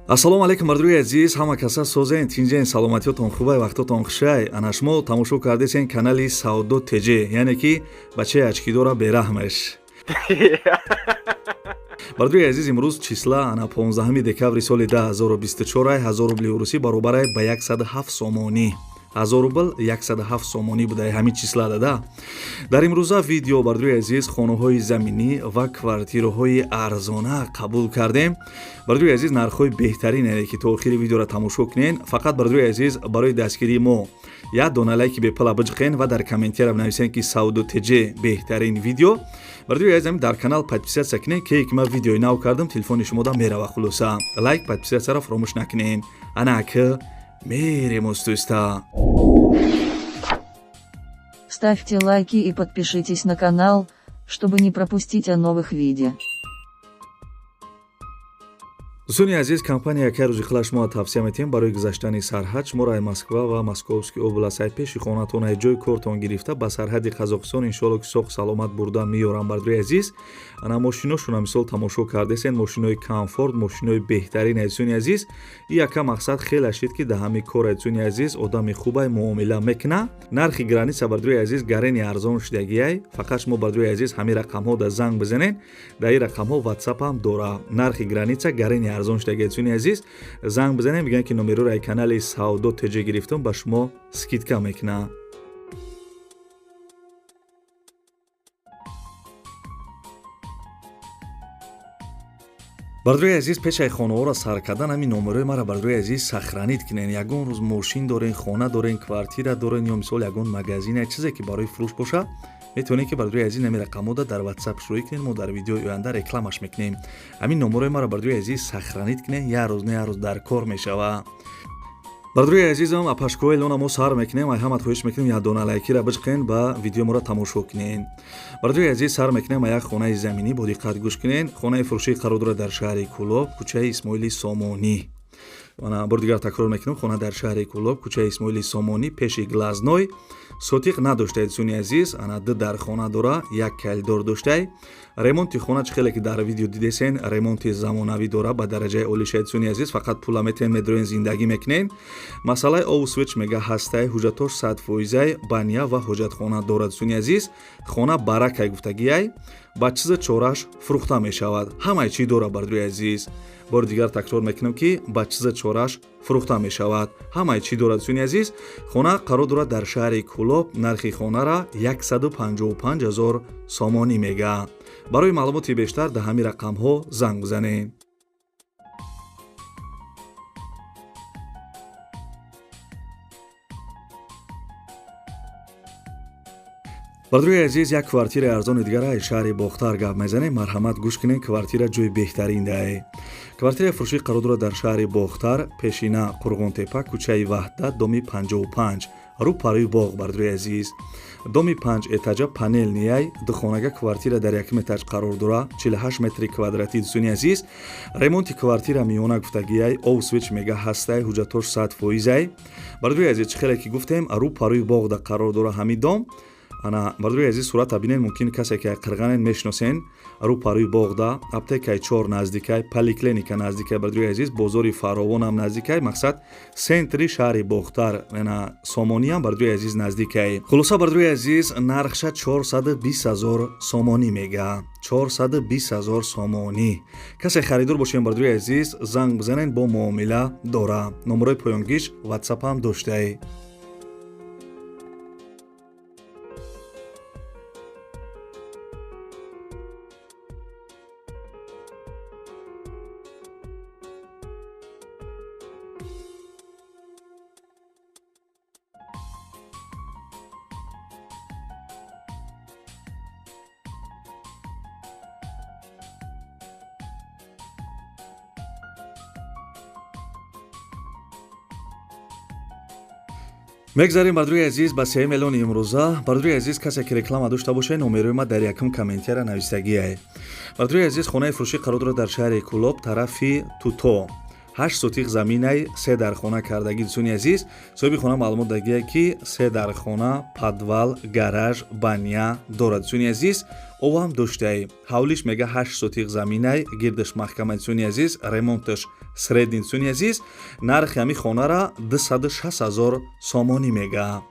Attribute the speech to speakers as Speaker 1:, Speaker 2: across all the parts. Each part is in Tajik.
Speaker 1: ассалому алайкум бардруи азиз, ҳама каса созен тинҷаен саломатиётон хубай, вақтотон хушай. Ана шумо тамошо кардесен канали Саудо ТЖ, яъне ки бачаи ачкидора бераҳмаш. бардруи азиз, имрӯз числа ана 15 декабри соли 2024 1000 рубли урусӣ баробар ба 107 сомонӣ. 1000 рубл 107 сомонӣ будай ҳамин числа дада. дар имрӯза видео бардруи азиз хонаҳои заминӣ ва квартираҳои арзона қабул кардем. бардруи азиз нархҳои беҳтарине ки то охири видеоро тамошо кунен. фақат бардруи азиз барои дастгирии мо як дона лайки бепала биҷиқен ва дар комментиро нависен ки Саудо ТЖ беҳтарин видео. бардруи азиз дар канал подписатсия кунен ки ма видеои нав кардам телефони шумода мерава. хулоса лайк подписатсияро фаромӯш накунен. ана ки мерем устуста.
Speaker 2: Ставьте лайки и подпишитесь на канал, чтобы не пропустить о новых видео.
Speaker 1: дӯстони азиз, компания яке рӯзи хила шумо тавсия метем барои гузаштани сарҳад шуморо Москва ва Московский област пеши хонатон ҷои кортон гирифта ба сарҳади Қазоқистон иншоалло ки соғ саломат бурда меёрам. бардруи азиз, ана мошиношуна мисол тамошо кардесен, мошинои комфорт, мошинои беҳтарин. дӯстони азиз, и яка мақсад хела шид ки да ҳами кор дӯстони азиз одами хубай муомила мекуна. нархи граница бардруи азиз гарени арзон шудагиай. фақат шумо бардруи азиз ҳами рақамҳо да занг бизанен, да ин рақамҳо WhatsApp ҳам дора. нархи граница гарени арзон шудаги дӯстони азиз занг бизанен, мегӯян ки номерои канали Саудо ТЖ гирифтам ба шумо скидка мекуна. бардруи азиз, пешаи хонаҳоро сар кардан ҳамин номерои мара бардруи азиз сахранид кунен. ягон рӯз мошин дорен, хона дорен, квартира дорен ё мисол ягон магазин чизе ки барои фурӯш боша, метавонед ки бардруи азиз нами рақамода дар WhatsApp шурӯъ кунед. мо дар видеои оянда рекламаш мекунем. ҳамин номерои мара бардруи азиз сахранид кунен, як рӯз не як рӯз дар кор мешава. бардруи азизам, апашкои лона мо сар мекунем. ай ҳамат хоҳиш мекунем як дона лайкира биҷиқен ба видеоморо тамошо кунен. бардруи азиз, сар мекунем як хонаи заминӣ. бо диққат гӯш кунен. хонаи фурӯшӣ қарор дорад дар шаҳри Кӯлоб, кӯчаи Исмоили Сомонӣ. ана бор дигар такрор мекунем. хона дар шаҳри Кӯлоб, кӯчаи Исмоили Сомонӣ, пеши глазной. сотиқ надоштаи дӯстони азиз, ана ду дар хона дора, як калидор доштаи. ремонти хона чӣ хеле ки дар видео дидесен, ремонти замонавӣ дора ба дараҷаи олишаи дӯстони азиз. фақат пула метен медроен зиндагӣ мекунен. масъалаи обу свич мега ҳастаи ҳуҷҷатош 100%, баня ва ҳоҷатхона дорад дӯстони азиз. хона баракай гуфтагиай ба чиза чораш фурӯхта мешавад. ҳамаи чӣ дора бардруи азиз. бори дигар такрор мекунам ки ба чиза чораш фурӯхта мешавад. ҳамаи чӣ дорад дӯстони азиз. хона қарор дорад дар шаҳри Кӯлоб. нархи хонара 155 000 сомонӣ мега. барои маълумоти бештар да ҳамин рақамҳо занг бизанед. бардруи азиз, як квартираи арзони дигара аз шаҳри Бохтар гап мезанем. марҳамат гӯш кунен, квартира ҷои беҳтарин дай. квартираи фурӯшӣ қарор дорад дар шаҳри Бохтар, пешина Қурғонтепа, кӯчаи Ваҳдат, доми 55, рӯ парои боғ. бардруи азиз, доми 5 этажа панелнияй духонага квартира дар якум этаж қарор дора, 48 метри квадратӣ. дӯстони азиз, ремонти квартира миёна гуфтагиай ов свич мега ҳастаи ҳуҷҷатош 100%. бардруи азиз, чӣ хеле ки гуфтем рӯ парои боғ да қарор дора ҳамин дом. ана бардруи азиз, сурата бинен, мумкин касе ки қирғанен мешиносен. рӯ парои боғ да аптекаи 4 наздикай, поликлиника наздикай. бардруи азиз, бозори фаровон ам наздикай. мақсад сентри шаҳри Бохтар, ана Сомонӣ ам бардруи азиз наздикай. хулоса бардруи азиз, нархша 420 000 сомонӣ мега. 420 000 сомонӣ. касе харидор бошем бардруи азиз, занг бизанен, бо муомила дора. номерои поёнгиш WhatsApp ам доштай. мегзарем бардруи азиз ба сеюм эълони имрӯза. бардруи азиз, касе ки реклама дошта бошед, номерои ма дар якум комментиро навистагиай. бардруи азиз, хонаи фурӯшӣ қарор дорад дар шаҳри Кӯлоб, тарафи Туто. 8 сотиқ заминаи 3 дар хона кардаги дӯстони азиз. соҳиби хона маълумот додагияд ки 3 дар хона подвал гараж баня дорад дӯстони азиз. овам доштаи ҳавлиш мега 8 сотиқ заминаи гирдаш маҳкама дӯстони азиз, ремонташ средин дӯстони азиз. нархи ҳами хонара 260 000 сомонӣ мега.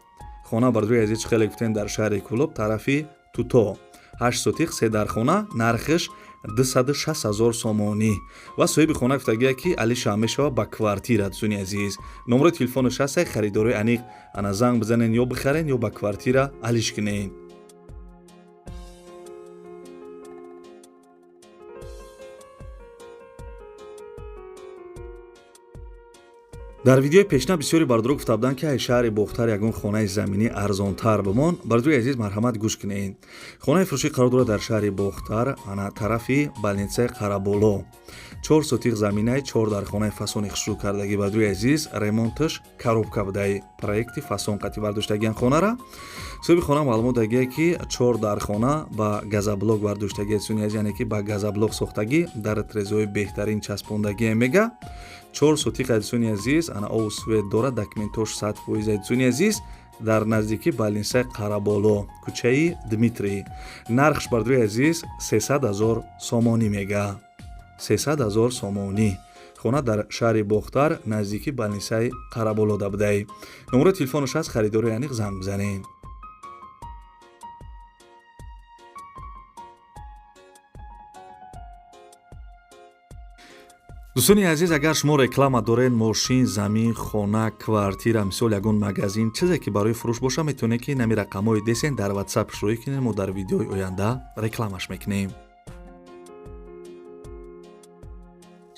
Speaker 1: хона бардуи азиз хеле гуфтем дар шаҳри Кӯлоб тарафи Туто 8 сотиқ 3 дар хона нархиш 260 000 сомонӣ ва соҳиби хона гуфтагия ки алиша мешава ба квартира дӯстони азиз. номери телефонаш ҳастай харидори аниқ ана занг бизанен ё бихарен ё ба квартира алиш кинен. дар видеои пешна бисёре бардуро гуфта буданд ки ай шаҳри бохтар ягон хонаи заминӣ арзонтар бимон. бардуи азиз марҳамат гӯш кинед. хонаи фурӯшӣ қарор дорад дар шаҳри бохтар ана тарафи балнитсаи қараболо 4 сотиқ заминаи 4 дар хонаи фасони хушрӯ кардагӣ. бардуи азиз ремонташ коробка будаи проекти фасон қати бардоштагиян хонара. соҳиби хона маълумот додагия ки 4 дар хона ба газаблок бардоштагия дӯстони азиз, яъне ки ба газаблок сохтагӣ дар трезои беҳтарин часпондагие мега. 4 сотиқ дӯстони азиз ана ову свет дорад, документош 100% дӯстони азиз дар наздикии балнисаи қараболо кӯчаи Дмитрий. нархш бардуи азиз 300 000 сомонӣ мега. 300 000 сомонӣ. хона дар шаҳри бохтар наздикии балнисаи қараболо дабудай. номери телефонаш ҳаст, харидори аниқ занг бизанед. дӯстони азиз, агар шумо реклама доред, мошин, замин, хона, квартира, мисол ягон магазин, чизе ки барои фурӯш боша, метавонед ки нами рақамҳои десен дар WhatsApp шурӯъ кунед. мо дар видеои оянда рекламаш мекунем.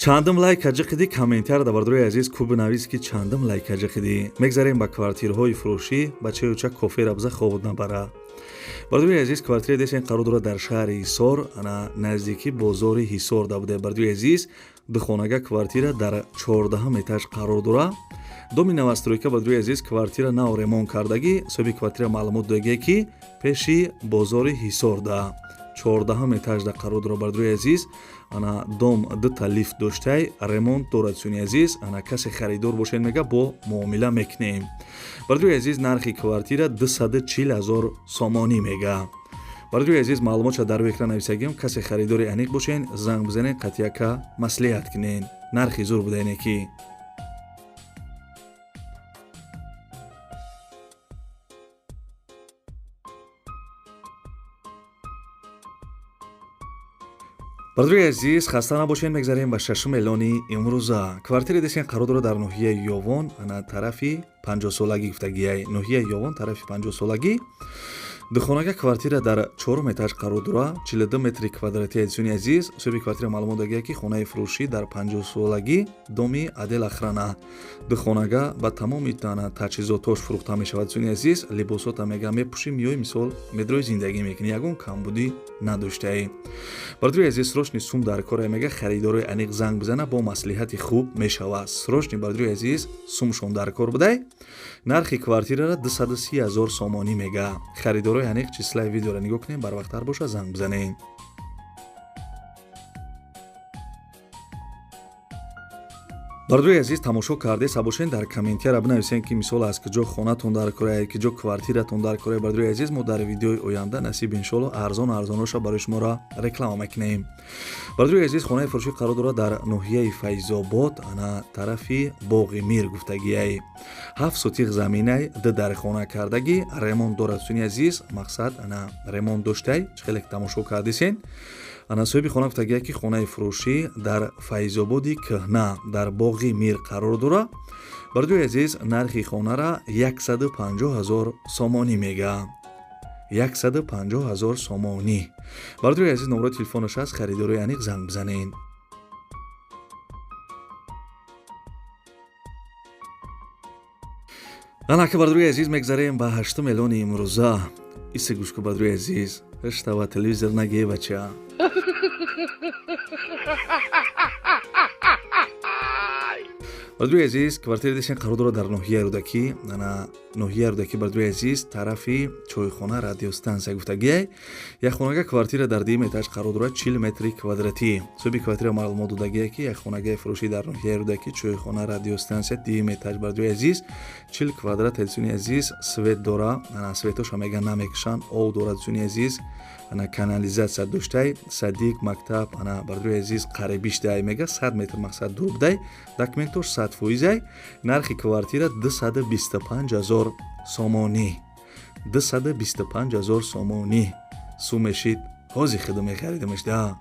Speaker 1: чандум лайк аҷиқидӣ комментар дар бардуи азиз ку бинавис ки чандум лайк аҷиқидӣ. мегзарем ба квартираҳои фурӯшӣ. бачаюча кофера биза хобуд набара. бардуи азиз квартира десен қарор дорад дар шаҳри Ҳисор ана наздикии бозори Ҳисор дабуда. бардуи азиз духонага квартира дар 14 этаж қарор дорад. доми навастройка бардуи азиз квартира нав ремонт кардагӣ. соҳиби квартира маълумот додагия ки пеши бозори Ҳисор да 14 этаж да қарор дорад. бардуи азиз ана дом дута лифт доштай ремонт дорад дӯстони азиз. ана касе харидор бошед мега бо муомила мекунем. бардуи азиз нархи квартира 240 000 сомонӣ мега. бардуи азиз маълумотша дар экран нависагием. касе харидори аниқ бошен занг бизанед, қатъияка маслиҳат кунед. нархи зур будаене ки бардуи азиз хаста набошед. мегзарем ба шашум эълони имрӯза. квартира десен қарор дорад дар ноҳияи Ёвон ана тарафи 50-солагӣ гуфтагияй. ноҳияи Ёвон тарафи 50-солагӣ. духонага квартира дар 4 этаж қарор дорад 42 метри квадратии дӯстони азиз. соҳиби квартира маълумот додагия ки хонаи фурӯшӣ дар 50-солагӣ доми Адел Ахрана. духонага ба тамоми таҷҳизотош фурӯхта мешавад дӯстони азиз. либосота мега мепӯшӣ миёи мисол медрои зиндагӣ мекунӣ, ягон камбудӣ надоштаӣ. бардуи азиз срочни сум дар кора мега харидори аниқ занг бизана бо маслиҳати хуб мешавад. срочни бардуи азиз сумшон дар кор будай. нархи квартирара 230 000 сомонӣ мега. харидори аниқ числаи видеоро нигоҳ кунем, барвақттар боша занг бизанед. бардуи азиз тамошо карде сабошен дар комментиара бинависен ки мисол аз куҷо хонатон дар кора, куҷо квартиратон дар кора. бардуи азиз мо дар видеои оянда насиб иншоалло арзоноша барои шуморо реклама мекунем. бардуи азиз хонаи фурӯшӣ қарор дорад дар ноҳияи Файзобод ана тарафи боғи мир гуфтагияй. 7 сотиқ заминай ду дар хона кардагӣ ремонт дорад дӯстони азиз. мақсад ана ремонт доштай хеле тамошо кардисен. ана соҳиби хона гуфтагия ки хонаи фурӯшӣ дар Файзободи кӯҳна дар боғи мир қарор дорад. бардуи азиз нархи хонара 150 000 сомонӣ мега. 150 000 сомонӣ. бардуи азиз номери телефонаш ҳаст, харидори аниқ занг бизанед. анака бардуи азиз мегзарем ба 8 эълони имрӯза. исе гӯшку бардуи азиз ҳаштава телевизор нагие бача. бардуи азиз, квартира дестен қарор дорад дар ноҳияи Рӯдакӣ. Ноҳияи Рӯдакӣ бардуи азиз, тарафи чойхона радиостансия гуфтагиай. Як хонага квартира дар 2 этаж қарор дорад, 40 метри квадратӣ. Соҳиби квартира маълумот додагиае ки як хонага фурӯшӣ дар ноҳияи Рӯдакӣ, чойхона радиостансия, 2 этаж бардуи азиз, 40 квадрат эдисони азиз, свет дора, светоша мега намекушанд, об дорад эдисони азиз, канализатсия доштай, садик мактаб бардуи азиз қарибиштай мега 100 метр мақсад дурбдай, документош 100%. нархи квартира 225,000 сомонӣ. 225,000 сомонӣ. сумешид ҳози хидо мехаридамаш да.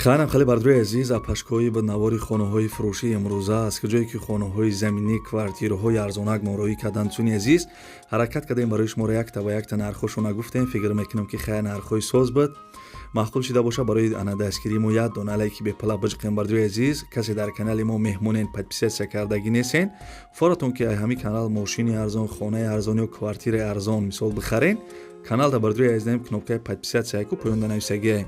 Speaker 1: خانم خیلی بردروی عزیز اپشکایی به نواری خانه های فروشی امروزه است که جایی که خانه های زمینی کوارتیرهای ارزانک مارایی کردن چونی عزیز حرکت کردیم برای شما یک تا یک تا نرخشون گفتیم. فکر میکنم که خیلی نرخای ساز بود معقول شده باشه برای انا دستگیری مو یاد دون علیکی به پلا بجقیم بردروی عزیز. کسی در کانال ما مهمونین پادپیسیasiya کردگی نیستین، فورتون که همین کانال ماشین ارزان، خانه ارزان یا کوارتیر ارزان مثال بخرین، канал да бардуи азизам кнопкаи подписатсияку поёнда нависагиай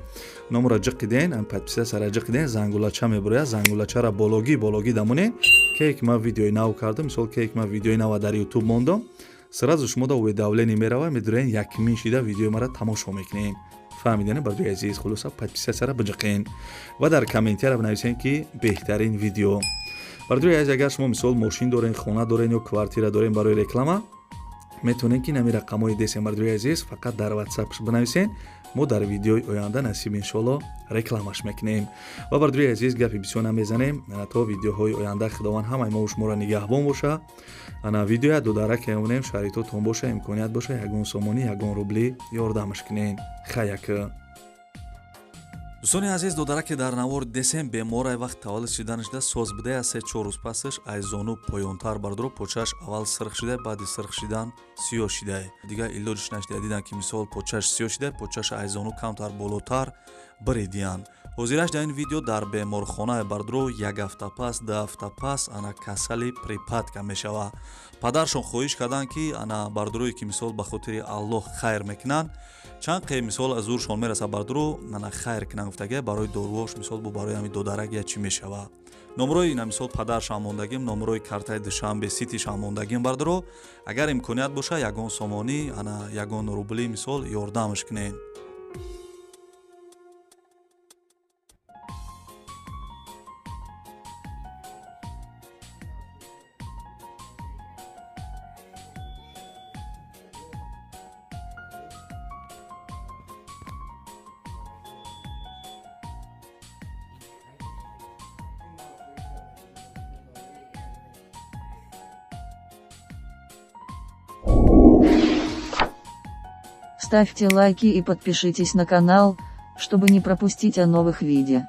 Speaker 1: номро ҷиқиден, подписатсияра ҷиқиден, зангулача мебурояд, зангулачараологӣ дамонен ке ки ман видеои нав кардам, мисол ке ки ман видеои нава дар YouTube мондам, сразу шумо да уведомление мерава, медурен якмин шида видеои мара тамошо мекунем. фаҳмидани бардуи азиз? хулоса подписатсияра биҷиқен ва дар комментиара бинависен ки беҳтарин видео. бардуи азиз, агар шумо мисол мошин дорен, хона дорен ё квартира дорен барои реклама, метавонен ки нами рақамҳои дестем бардуи азиз фақат дар WhatsApp бинависен, мо дар видеои оянда насиб иншоалло рекламаш мекунем. ва бардуи азиз, гапи бисёр намезанем то видеоҳои оянда худованд ҳамаи мо шуморо нигаҳбон боша. видеоя дудараке мемонем, шаритотон боша, имконият боша, ягон сомонӣ, ягон рубли ёрдамаш кунен. хаяк дӯстони азиз, додараке дар навор десем беморай вақт таваллуд шидан шуда соз будая 3-4 рӯз пасаш ай зону поёнтар бардро почаш аввал сирх шида, баъди сирх шидан сиёҳ шида. Дига илоҷиш нашида, дидам ки мисол почаш сиёҳ шида, почаш ай зону камтар болотар биридиян. ҳозираш дар ин видео дар беморхонаи бардро 1 ҳафта пас, 2 ҳафта пас касали припадка мешава. падаршон хоҳиш карданд ки бардрои ки мисол ба хотири Аллоҳ хайр мекунанд, чанд қе мисол аз зуршон мераса бардро хайр кунанд гуфтага барои дорувош мисол бо барои ҳами додарак я чӣ мешава. номрои мисол падаршон мондагим, номрои картаи душанбе ситишон мондагим бардро, агар имконият боша ягон сомонӣ, ягон рубли мисол ёрдамаш кунен.
Speaker 2: Ставьте лайки и подпишитесь на канал, чтобы не пропустить о новых видео.